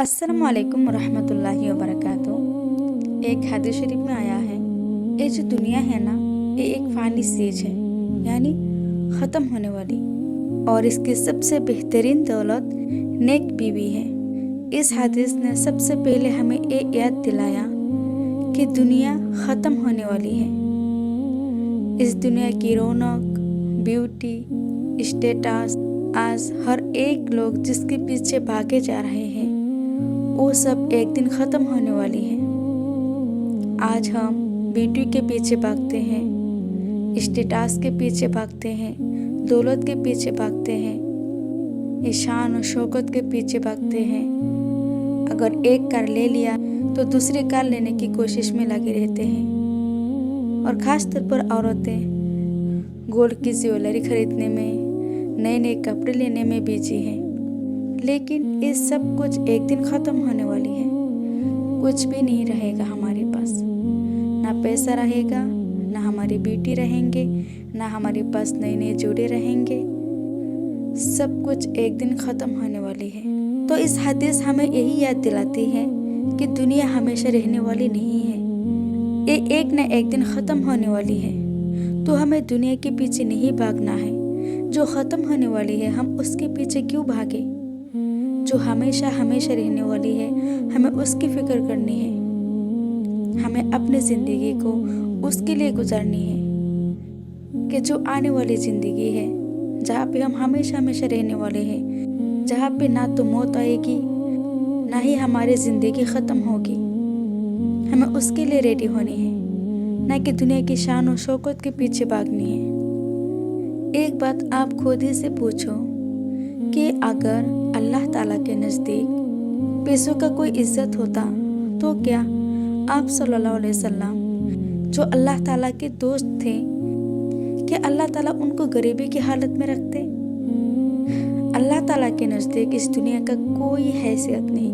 अस्सलाम वालेकुम रहमतुल्लाहि व बरकातुहू। एक हदीस शरीफ में आया है, ये जो दुनिया है ना, ये एक फ़ानी चीज़ है, यानी ख़त्म होने वाली, और इसकी सबसे बेहतरीन दौलत नेक बीवी है। इस हदीस ने सबसे पहले हमें ये याद दिलाया कि दुनिया ख़त्म होने वाली है। इस दुनिया की रौनक, ब्यूटी, स्टेटस, आज हर एक लोग जिसके पीछे भागे जा रहे हैं, वो सब एक दिन ख़त्म होने वाली है। आज हम ब्यूटी के पीछे भागते हैं, स्टेटस के पीछे भागते हैं, दौलत के पीछे भागते हैं, शान और शौकत के पीछे भागते हैं। अगर एक कार ले लिया तो दूसरी कार लेने की कोशिश में लगे रहते हैं। और ख़ास तौर पर औरतें गोल्ड की ज्वेलरी खरीदने में, नए नए कपड़े लेने में बिजी हैं। लेकिन ये सब कुछ एक दिन ख़त्म होने वाली है। कुछ भी नहीं रहेगा हमारे पास, ना पैसा रहेगा, ना हमारी ब्यूटी रहेंगे, ना हमारे पास नए नए जोड़े रहेंगे। सब कुछ एक दिन ख़त्म होने वाली है। तो इस हदीस हमें यही याद दिलाती है कि दुनिया हमेशा रहने वाली नहीं है, ये एक न एक दिन ख़त्म होने वाली है। तो हमें दुनिया के पीछे नहीं भागना है। जो ख़त्म होने वाली है हम उसके पीछे क्यों भागे? जो हमेशा हमेशा रहने वाली है हमें उसकी फिक्र करनी है। हमें अपनी ज़िंदगी को उसके लिए गुजारनी है कि जो आने वाली ज़िंदगी है, जहाँ पे हम हमेशा हमेशा रहने वाले हैं, जहाँ पे ना तो मौत आएगी, ना ही हमारी ज़िंदगी ख़त्म होगी। हमें उसके लिए रेडी होनी है, ना कि दुनिया की शान और शौकत के पीछे भागनी है। एक बात आप खुद ही से पूछो कि अगर अल्लाह ताला के नज़दीक पैसों का कोई इज्जत होता तो क्या आप सल्लल्लाहु अलैहि वसल्लम जो अल्लाह ताला के दोस्त थे, क्या अल्लाह ताला उनको गरीबी की हालत में रखते? अल्लाह ताला के नज़दीक इस दुनिया का कोई हैसियत नहीं,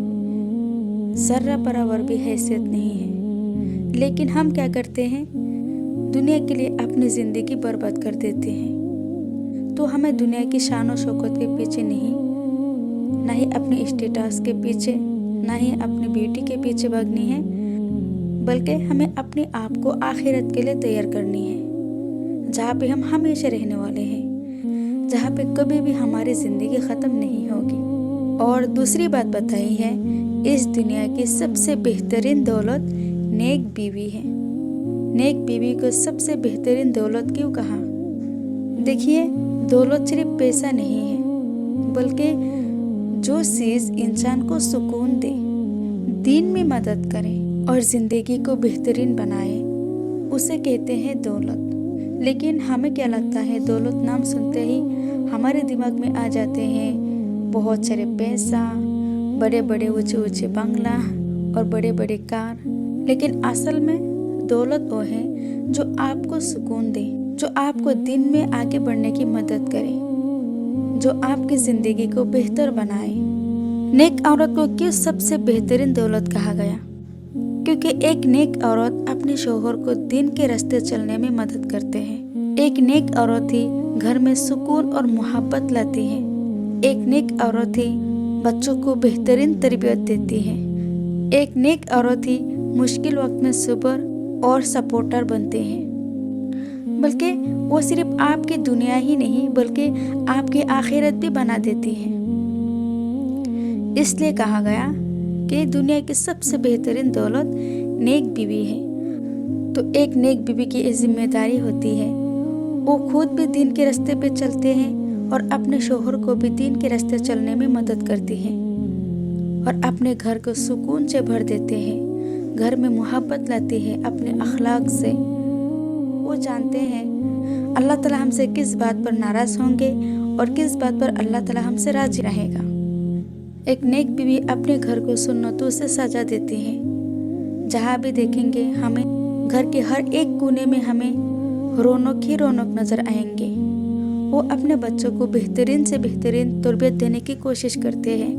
ज़र्रा बराबर भी हैसियत नहीं है। लेकिन हम क्या करते हैं? दुनिया के लिए अपनी ज़िंदगी बर्बाद कर देते हैं। तो हमें दुनिया की शान और शौकत के पीछे नहीं, ना ही अपने स्टेटस के पीछे, ना ही अपनी ब्यूटी के पीछे भागनी है, बल्कि हमें अपने आप को आखिरत के लिए तैयार करनी है, जहाँ पे हम हमेशा रहने वाले हैं, जहाँ पे कभी भी हमारी ज़िंदगी ख़त्म नहीं होगी। और दूसरी बात बताई है, इस दुनिया की सबसे बेहतरीन दौलत नेक बीवी है। नेक बीवी को सबसे बेहतरीन दौलत क्यों कहा? देखिए, दौलत सिर्फ पैसा नहीं है, बल्कि जो चीज़ इंसान को सुकून दे, दीन में मदद करे और ज़िंदगी को बेहतरीन बनाए, उसे कहते हैं दौलत। लेकिन हमें क्या लगता है, दौलत नाम सुनते ही हमारे दिमाग में आ जाते हैं बहुत सारे पैसा, बड़े बड़े ऊंचे ऊंचे बंगला और बड़े बड़े कार। लेकिन असल में दौलत वो है जो आपको सुकून दे, जो आपको दिन में आगे बढ़ने की मदद करे, जो आपकी ज़िंदगी को बेहतर बनाए। नेक औरत को क्यों सबसे बेहतरीन दौलत कहा गया? क्योंकि एक नेक औरत अपने शौहर को दिन के रास्ते चलने में मदद करते हैं। एक नेक औरत ही घर में सुकून और मोहब्बत लाती है। एक नेक औरत ही बच्चों को बेहतरीन तरबियत देती है। एक नेक औरत ही मुश्किल वक्त में सब्र और सपोर्टर बनते हैं। बल्कि वो सिर्फ आपकी दुनिया ही नहीं, बल्कि आपकी आखिरत भी बना देती है। इसलिए कहा गया कि दुनिया की सबसे बेहतरीन दौलत नेक बीवी है। तो एक नेक बीवी की ये जिम्मेदारी होती है, वो खुद भी दीन के रास्ते पे चलते हैं और अपने शौहर को भी दीन के रास्ते चलने में मदद करती हैं और अपने घर को सुकून से भर देते हैं, घर में मोहब्बत लाती है अपने अखलाक से। वो जानते हैं अल्लाह ताला हमसे किस बात पर नाराज़ होंगे और किस बात पर अल्लाह ताला हमसे राजी रहेगा। एक नेक बीवी अपने घर को सुन्नतों से सजा देती है। जहाँ भी देखेंगे हमें घर के हर एक कोने में हमें रौनक ही रौनक नज़र आएंगे। वो अपने बच्चों को बेहतरीन से बेहतरीन तरबियत देने की कोशिश करते हैं,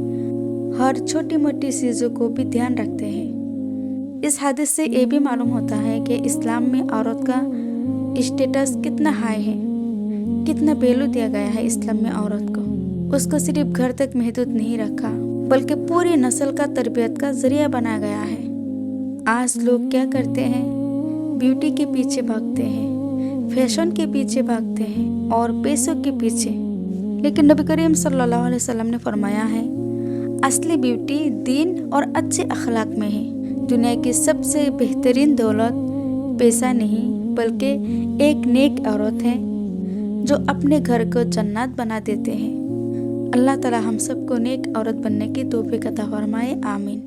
हर छोटी मोटी चीज़ों को भी ध्यान रखते हैं। इस हदीस से ये भी मालूम होता है कि इस्लाम में औरत का स्टेटस कितना हाई है, कितना वैल्यू दिया गया है इस्लाम में औरत को। उसको सिर्फ घर तक महदूद नहीं रखा, बल्कि पूरी नस्ल का तरबियत का ज़रिया बना गया है। आज लोग क्या करते हैं? ब्यूटी के पीछे भागते हैं, फैशन के पीछे भागते हैं और पैसों के पीछे। लेकिन नबी करीम सल्लल्लाहु अलैहि वसल्लम ने फरमाया है, असली ब्यूटी दीन और अच्छे अखलाक में है। दुनिया की सबसे बेहतरीन दौलत पैसा नहीं बल्कि एक नेक औरत है जो अपने घर को जन्नत बना देते हैं। अल्लाह ताला हम सबको नेक औरत बनने की तौफीक अता फरमाए। आमीन।